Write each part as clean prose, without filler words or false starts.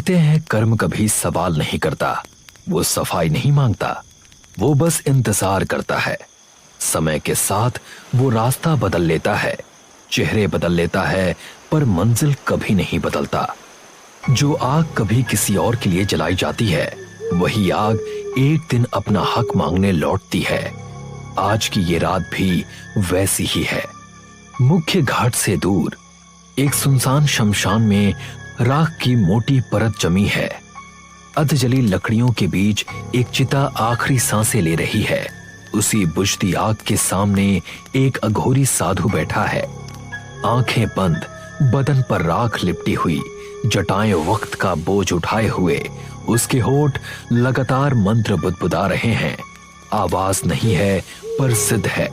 कहते हैं कर्म कभी सवाल नहीं करता, वो सफाई नहीं मांगता, वो बस इंतजार करता है। समय के साथ वो रास्ता बदल लेता है, चेहरे बदल लेता है, पर मंजिल कभी नहीं बदलता। जो आग कभी किसी और के लिए जलाई जाती है, वही आग एक दिन अपना हक मांगने लौटती है। आज की ये रात भी वैसी ही है। मुख्य घाट से दूर एक सुनसान शमशान में राख की मोटी परत जमी है। अधजली लकड़ियों के बीच एक चिता आखिरी सांसें ले रही है। उसी बुझती आग के सामने एक अघोरी साधु बैठा है, आंखें बंद, बदन पर राख लिपटी हुई, जटाएं वक्त का बोझ उठाए हुए। उसके होठ लगातार मंत्र बुदबुदा रहे हैं। आवाज नहीं है पर सिद्ध है,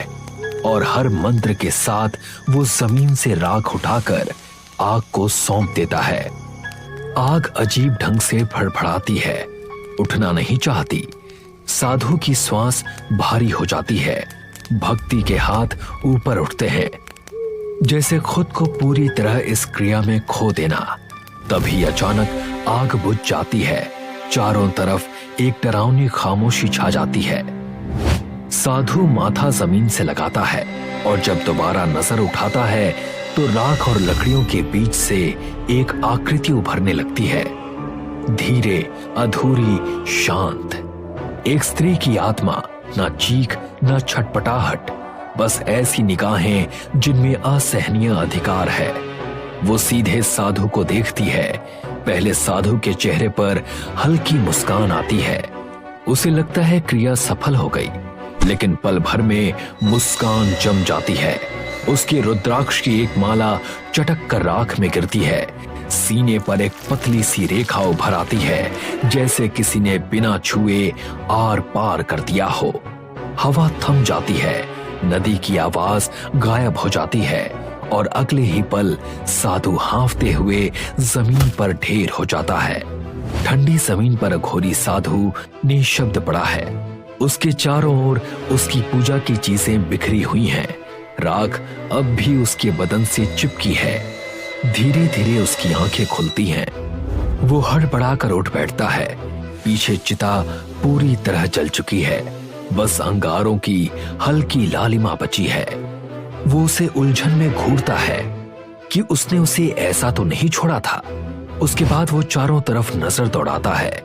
और हर मंत्र के साथ वो जमीन से राख उठाकर आग को सौंप देता है। आग अजीब ढंग से फड़फड़ाती है, उठना नहीं चाहती। साधु की श्वास भारी हो जाती है, भक्ति के हाथ ऊपर उठते हैं, जैसे खुद को पूरी तरह इस क्रिया में खो देना। तभी अचानक आग बुझ जाती है। चारों तरफ एक डरावनी खामोशी छा जाती है। साधु माथा जमीन से लगाता है और जब दोबारा नजर उठाता है तो राख और लकड़ियों के बीच से एक आकृति उभरने लगती है, धीरे, अधूरी, शांत। एक स्त्री की आत्मा, ना चीख ना छटपटाहट, बस ऐसी निगाहें जिनमें असहनीय अधिकार है। वो सीधे साधु को देखती है। पहले साधु के चेहरे पर हल्की मुस्कान आती है। उसे लगता है क्रिया सफल हो गई, लेकिन पल भर में मुस्कान जम जाती है। उसके रुद्राक्ष की एक माला चटक कर राख में गिरती है। सीने पर एक पतली सी रेखा उभर आती है, जैसे किसी ने बिना छुए आर पार कर दिया हो। हवा थम जाती है, नदी की आवाज गायब हो जाती है, और अगले ही पल साधु हांफते हुए जमीन पर ढेर हो जाता है। ठंडी जमीन पर अघोरी साधु निशब्द पड़ा है। उसके चारों ओर उसकी पूजा की चीजें बिखरी हुई हैं। राख अब भी उसके बदन से चिपकी है। धीरे धीरे उसकी आंखें खुलती हैं। वो हड़बड़ाकर उठ बैठता है। पीछे चिता पूरी तरह जल चुकी है, बस अंगारों की हल्की लालिमा बची है। वो उसे उलझन में घूरता है कि उसने उसे ऐसा तो नहीं छोड़ा था। उसके बाद वो चारों तरफ नजर दौड़ाता है,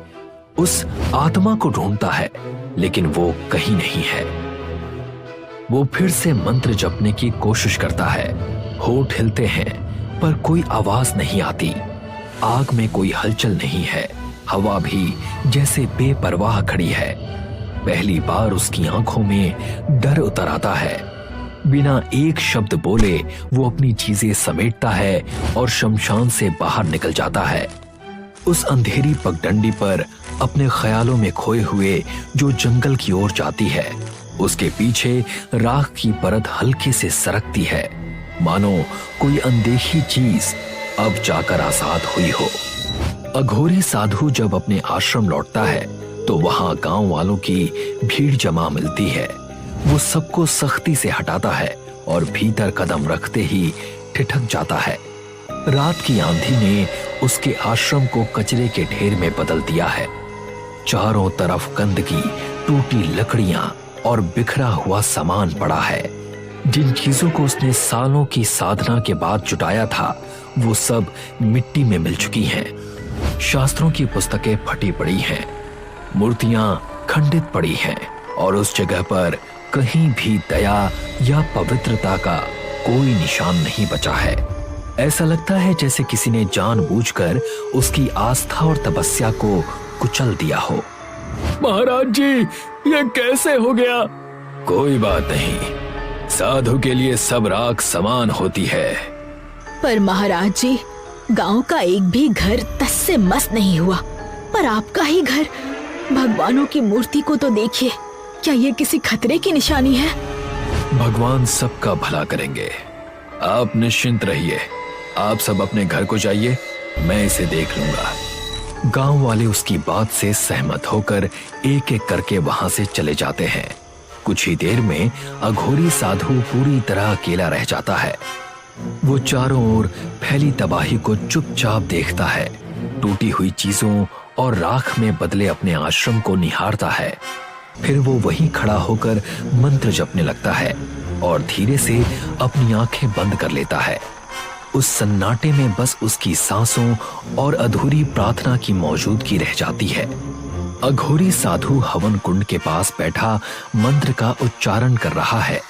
उस आत्मा को ढूंढता है, लेकिन वो कहीं नहीं है। वो फिर से मंत्र जपने की कोशिश करता है। होठ हिलते हैं पर कोई आवाज नहीं आती। आग में कोई हलचल नहीं है। हवा भी जैसे बेपरवाह खड़ी है। पहली बार उसकी आंखों में डर उतर आता है। बिना एक शब्द बोले वो अपनी चीजें समेटता है और शमशान से बाहर निकल जाता है। उस अंधेरी पगडंडी पर अपने ख्यालों में खोए हुए जो जंगल की ओर जाती है, उसके पीछे राख की परत हल्के से सरकती है, मानो कोई अनदेखी चीज अब जाकर आजाद हुई हो। अघोरी साधु जब अपने आश्रम लौटता है तो वहां गांव वालों की भीड़ जमा मिलती है। वो सबको सख्ती से हटाता है और भीतर कदम रखते ही ठिठक जाता है। रात की आंधी ने उसके आश्रम को कचरे के ढेर में बदल दिया है। चारों तरफ गंदगी, टूटी लकड़ियां और बिखरा हुआ सामान पड़ा है। जिन चीजों को उसने सालों की साधना के बाद जुटाया था, वो सब मिट्टी में मिल चुकी हैं। शास्त्रों की पुस्तकें फटी पड़ी हैं, मूर्तियां खंडित पड़ी हैं, और उस जगह पर कहीं भी दया या पवित्रता का कोई निशान नहीं बचा है। ऐसा लगता है जैसे किसी ने जानबूझकर उसकी आस्था और तपस्या को कुचल दिया हो। महाराज जी, ये कैसे हो गया? कोई बात नहीं, साधु के लिए सब राख समान होती है। पर महाराज जी, गांव का एक भी घर तस से मस नहीं हुआ, पर आपका ही घर। भगवानों की मूर्ति को तो देखिए, क्या ये किसी खतरे की निशानी है? भगवान सबका भला करेंगे, आप निश्चिंत रहिए। आप सब अपने घर को जाइए, मैं इसे देख लूंगा। गांव वाले उसकी बात से सहमत होकर एक एक करके वहां से चले जाते हैं। कुछ ही देर में अघोरी साधु पूरी तरह अकेला रह जाता है। वो चारों ओर फैली तबाही को चुपचाप देखता है। टूटी हुई चीजों और राख में बदले अपने आश्रम को निहारता है। फिर वो वहीं खड़ा होकर मंत्र जपने लगता है और धीरे से अपनी आंखें बंद कर लेता है। उस सन्नाटे में बस उसकी सांसों और अधूरी प्रार्थना की मौजूदगी रह जाती है। अघोरी साधु हवन कुंड के पास बैठा मंत्र का उच्चारण कर रहा है।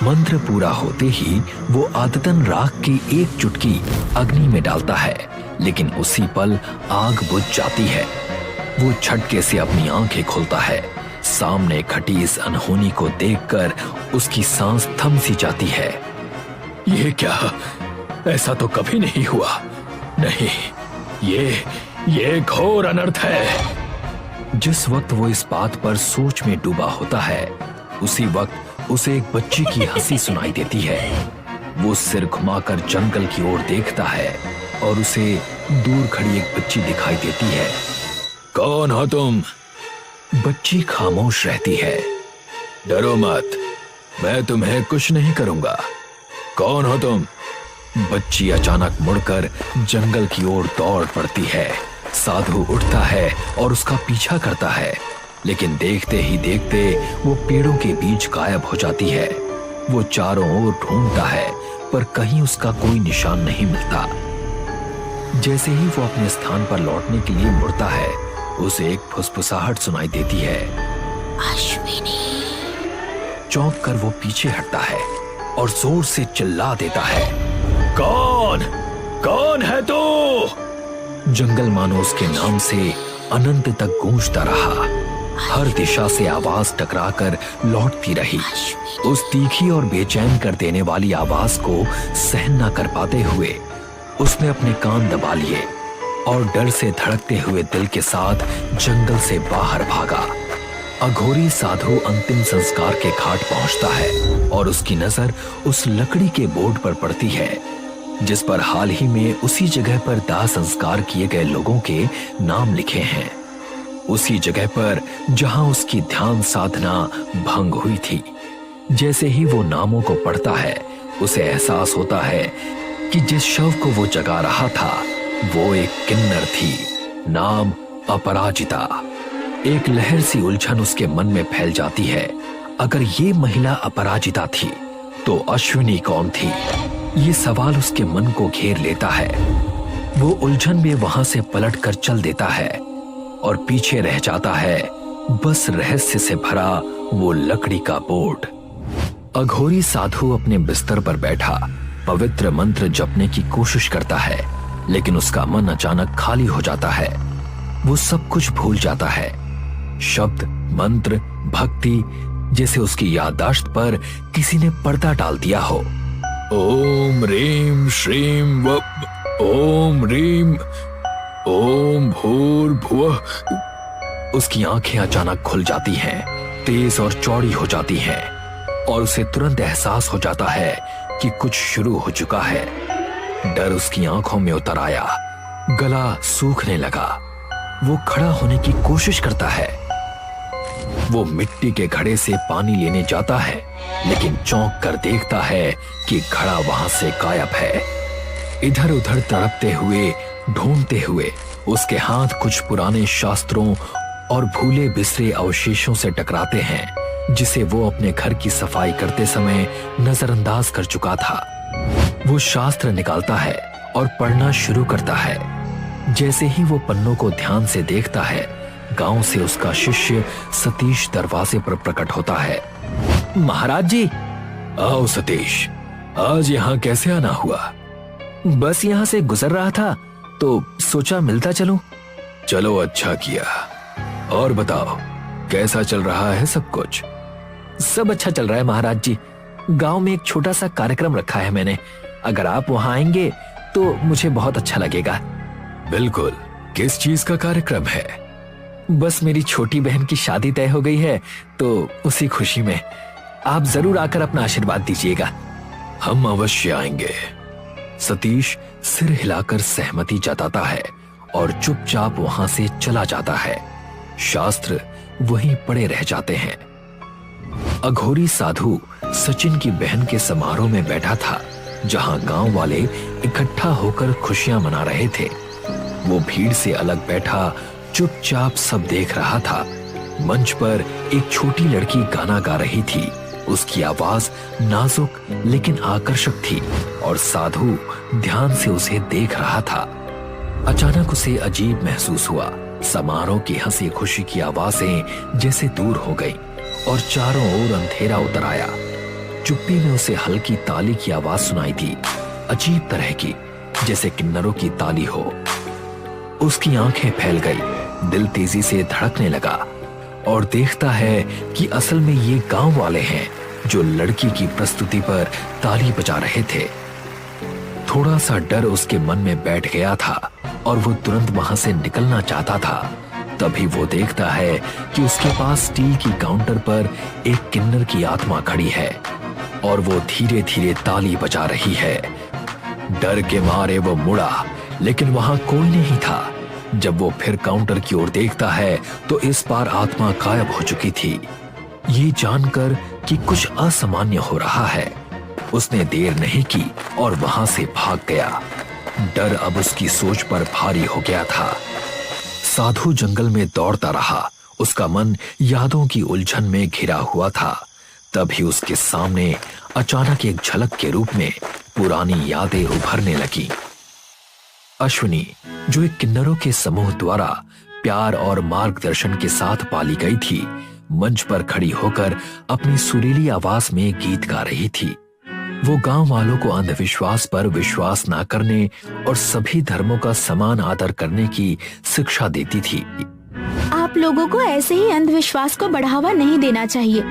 मंत्र पूरा होते ही वो आदतन राख की एक चुटकी अग्नि में डालता है, लेकिन उसी पल आग बुझ जाती है। वो झटके से अपनी आंखें खोलता है। सामने खटी इस अनहोनी को देखकर उसकी सांस थम सी जाती है। ये क्या? ऐसा तो कभी नहीं हुआ। नहीं, ये घोर अनर्थ है। जिस वक्त वो इस बात पर सोच में डूबा होता है, उसी वक्त उसे एक बच्ची की हंसी सुनाई देती है। वो सिर घुमाकर जंगल की ओर देखता है और उसे दूर खड़ी एक बच्ची दिखाई देती है। कौन हो तुम? बच्ची खामोश रहती है। डरो मत, मैं तुम्हें कुछ नहीं करूंगा। कौन हो तुम? बच्ची अचानक मुड़कर जंगल की ओर दौड़ पड़ती है। साधु उठता है और उसका पीछा करता है, लेकिन देखते ही देखते वो पेड़ों के बीच गायब हो जाती है। वो चारों ओर ढूंढता है, पर कहीं उसका कोई निशान नहीं मिलता। जैसे ही वो अपने स्थान पर लौटने के लिए मुड़ता है, उसे एक फुसफुसाहट सुनाई देती है। अश्विनी। चौंक कर वो पीछे हटता है और जोर से चिल्ला देता है, कौन है तू? जंगल मानो उसके नाम से अनंत तक गूंजता रहा। हर दिशा से आवाज टकराकर लौटती रही। उस तीखी और बेचैन कर देने वाली आवाज को सहन न कर पाते हुए उसने अपने कान दबा लिए और डर से धड़कते हुए दिल के साथ जंगल से बाहर भागा। अघोरी साधु अंतिम संस्कार के घाट पहुंचता है और उसकी नजर उस लकड़ी के बोर्ड पर पड़ती है जिस पर हाल ही में उसी जगह पर दाह संस्कार किए गए लोगों के नाम लिखे हैं। उसी जगह पर जहां उसकी ध्यान साधना भंग हुई थी। जैसे ही वो नामों को पढ़ता है, उसे एहसास होता है कि जिस शव को वो जगा रहा था वो एक किन्नर थी, नाम अपराजिता। एक लहर सी उलझन उसके मन में फैल जाती है। अगर ये महिला अपराजिता थी तो अश्विनी कौन थी? ये सवाल उसके मन को घेर लेता है। वो उलझन में वहां से पलट कर चल देता है और पीछे रह जाता है बस रहस्य से भरा वो लकड़ी का बोर्ड। अघोरी साधु अपने बिस्तर पर बैठा पवित्र मंत्र जपने की कोशिश करता है, लेकिन उसका मन अचानक खाली हो जाता है। वो सब कुछ भूल जाता है। शब्द, मंत्र, भक्ति जैसे उसकी याददाश्त पर किसी ने पर्दा डाल दिया हो। ओम रीम श्रीम व ओम रीम ओम भूर्भुवः। उसकी आंखें अचानक खुल जाती हैं, तेज और चौड़ी हो जाती हैं और उसे तुरंत एहसास हो जाता है कि कुछ शुरू हो चुका है। डर उसकी आंखों में उतर आया, गला सूखने लगा। वो खड़ा होने की कोशिश करता है। वो मिट्टी के घड़े से पानी लेने जाता है, लेकिन चौंक कर देखता है कि घड़ा वहां से गायब है। इधर उधर तड़पते हुए, ढूंढते हुए उसके हाथ कुछ पुराने शास्त्रों और भूले बिसरे अवशेषों से टकराते हैं, जिसे वो अपने घर की सफाई करते समय नजरअंदाज कर चुका था। वो शास्त्र निकालता है और पढ़ना शुरू करता है। जैसे ही वो पन्नों को ध्यान से देखता है, गांव से उसका शिष्य सतीश दरवाजे पर प्रकट होता है। महाराज जी। आओ सतीश, आज यहाँ कैसे आना हुआ? बस यहाँ से गुजर रहा था तो सोचा मिलता चलूं। चलो, अच्छा किया। और बताओ, कैसा चल रहा है सब कुछ? सब अच्छा चल रहा है महाराज जी। गांव में एक छोटा सा कार्यक्रम रखा है मैंने। अगर आप वहां आएंगे तो मुझे बहुत अच्छा लगेगा। बिल्कुल। किस चीज का कार्यक्रम है? बस मेरी छोटी बहन की शादी तय हो गई है, तो उसी खुशी में आप जरूर आकर अपना आशीर्वाद दीजिएगा। हम अवश्य आएंगे। सतीश सिर हिलाकर सहमति जताता है और चुपचाप वहां से चला जाता है। शास्त्र वहीं पड़े रह जाते हैं। अघोरी साधु सचिन की बहन के समारोह में बैठा था, जहां गांव वाले इकट्ठा होकर खुशियां मना रहे थे। वो भीड़ से अलग बैठा चुपचाप सब देख रहा था। मंच पर एक छोटी लड़की गाना गा रही थी। उसकी आवाज नाजुक लेकिन आकर्षक थी और साधु ध्यान से उसे देख रहा था। अचानक उसे अजीब महसूस हुआ। समारोह की हंसी खुशी की आवाजें जैसे दूर हो गईं और चारों ओर अंधेरा उतर आया। चुप्पी में उसे हल्की ताली की आवाज सुनाई दी, अजीब तरह की, जैसे किन्नरों की ताली हो। उसकी आंखें फैल गई, दिल तेजी से धड़कने लगा और देखता है कि असल में ये गांव वाले हैं जो लड़की की प्रस्तुति पर ताली बजा रहे थे। थोड़ा सा डर उसके मन में बैठ गया था और वो तुरंत वहां से निकलना चाहता था। तभी वो देखता है कि उसके पास स्टील की काउंटर पर एक किन्नर की आत्मा खड़ी है और वो धीरे धीरे ताली बजा रही है। डर के मारे वो मुड़ा, लेकिन वहां कोई नहीं था। जब वो फिर काउंटर की ओर देखता है तो इस बार आत्मा गायब हो चुकी थी। ये जानकर कि कुछ असामान्य हो रहा है, उसने देर नहीं की और वहां से भाग गया। डर अब उसकी सोच पर भारी हो गया था। साधु जंगल में दौड़ता रहा, उसका मन यादों की उलझन में घिरा हुआ था। तभी उसके सामने अचानक एक झलक के रूप में पुरानी यादें उभरने लगी। अश्विनी, जो एक किन्नरों के समूह द्वारा प्यार और मार्गदर्शन के साथ पाली गई थी, मंच पर खड़ी होकर अपनी सुरीली आवाज में गीत गा रही थी। वो गांव वालों को अंधविश्वास पर विश्वास न करने और सभी धर्मों का समान आदर करने की शिक्षा देती थी। आप लोगों को ऐसे ही अंधविश्वास को बढ़ावा नहीं देना चाहिए।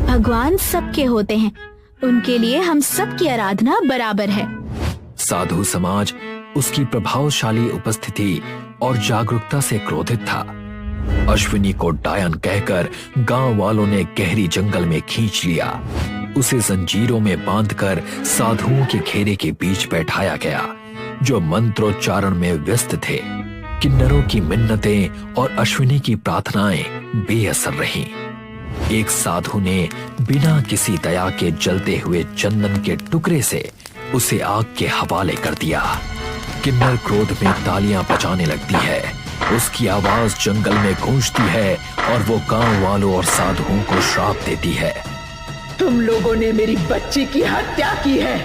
भगवान सबके होते हैं, उनके लिए हम सबकी आराधना बराबर है। साधु समाज उसकी प्रभावशाली उपस्थिति और जागरूकता से क्रोधित था। अश्विनी को डायन कहकर गांव वालों ने गहरी जंगल में खींच लिया। उसे जंजीरों में बांधकर साधुओं के घेरे के बीच बैठाया गया, जो मंत्रोच्चारण में व्यस्त थे। किन्नरों की मिन्नतें और अश्विनी की प्रार्थनाएं बेअसर रहीं। एक साधु ने बिना किसी दया के जलते हुए चंदन के टुकड़े से उसे आग के हवाले कर दिया। किन्नर क्रोध में तालियां बजाने लगती है, उसकी आवाज जंगल में गूंजती है और वो गांव वालों और साधुओं को श्राप देती है। तुम लोगों ने मेरी बच्ची की हत्या की है।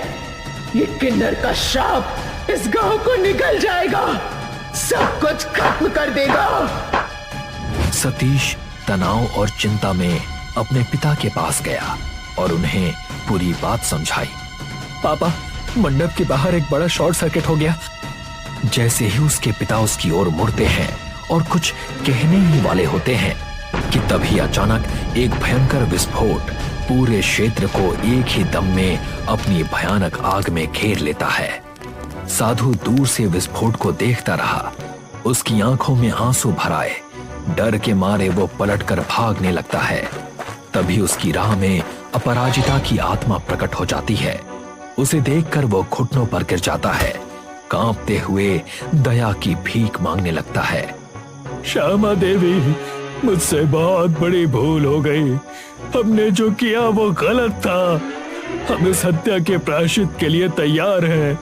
ये किन्नर का श्राप इस गांव को निकल जाएगा, सब कुछ खत्म कर देगा। सतीश तनाव और चिंता में अपने पिता के पास गया और उन्हें पूरी बात समझाई। पापा, मंडप के बाहर एक बड़ा शॉर्ट सर्किट हो गया। जैसे ही उसके पिता उसकी ओर मुड़ते हैं और कुछ कहने ही वाले होते हैं कि तभी अचानक एक भयंकर विस्फोट पूरे क्षेत्र को एक ही दम में अपनी भयानक आग में घेर लेता है। साधु दूर से विस्फोट को देखता रहा, उसकी आंखों में आंसू भर आए। डर के मारे वो पलटकर भागने लगता है। तभी उसकी राह में अपराजिता की आत्मा प्रकट हो जाती है। उसे देखकर वो घुटनों पर गिर जाता है, कांपते हुए दया की भीख मांगने लगता है। श्यामा देवी, मुझसे बहुत बड़ी भूल हो गई। हमने जो किया वो गलत था। हम इस हत्या के प्रायश्चित के लिए तैयार हैं।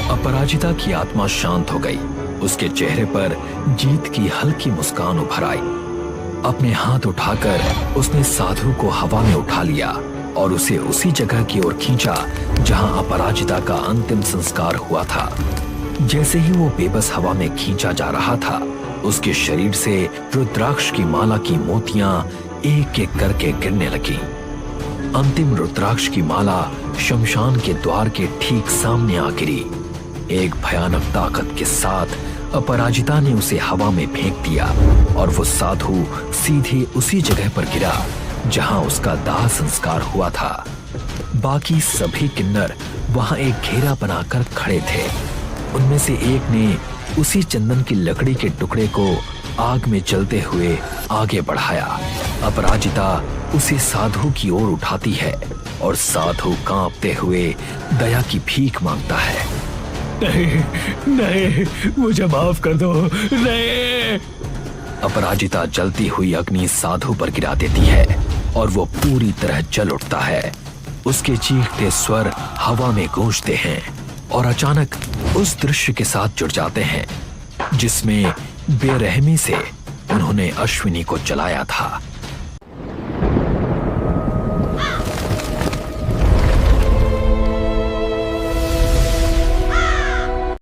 अपराजिता की आत्मा शांत हो गई। उसके चेहरे पर जीत की हल्की मुस्कान उभर आई। अपने हाथ उठाकर उसने साधु को हवा में उठा लिया और उसे उसी जगह की ओर खींचा जहां अपराजिता का अंतिम संस्कार हुआ था। जैसे ही वो बेबस हवा में खींचा जा रहा था, उसके शरीर से रुद्राक्ष की माला की मोतियां एक एक करके गिरने लगी। अंतिम रुद्राक्ष की माला शमशान के द्वार के ठीक सामने आ गिरी। एक भयानक ताकत के साथ अपराजिता ने उसे हवा में फेंक दिया और वो साधु सीधे उसी जगह पर गिरा जहां उसका दाह संस्कार हुआ था। बाकी सभी किन्नर वहां एक घेरा बनाकर खड़े थे। उनमें से एक ने उसी चंदन की लकड़ी के टुकड़े को आग में जलते हुए आगे बढ़ाया। अपराजिता उसे साधु की ओर उठाती है और साधु कांपते हुए दया की भीख मांगता है। नहीं, नहीं, मुझे माफ कर दो। नहीं। अपराजिता जलती हुई अग्नि साधु पर गिरा देती है और वो पूरी तरह जल उठता है। उसके चीखते स्वर हवा में गूंजते हैं और अचानक उस दृश्य के साथ जुड़ जाते हैं जिसमें बेरहमी से उन्होंने अश्विनी को जलाया था।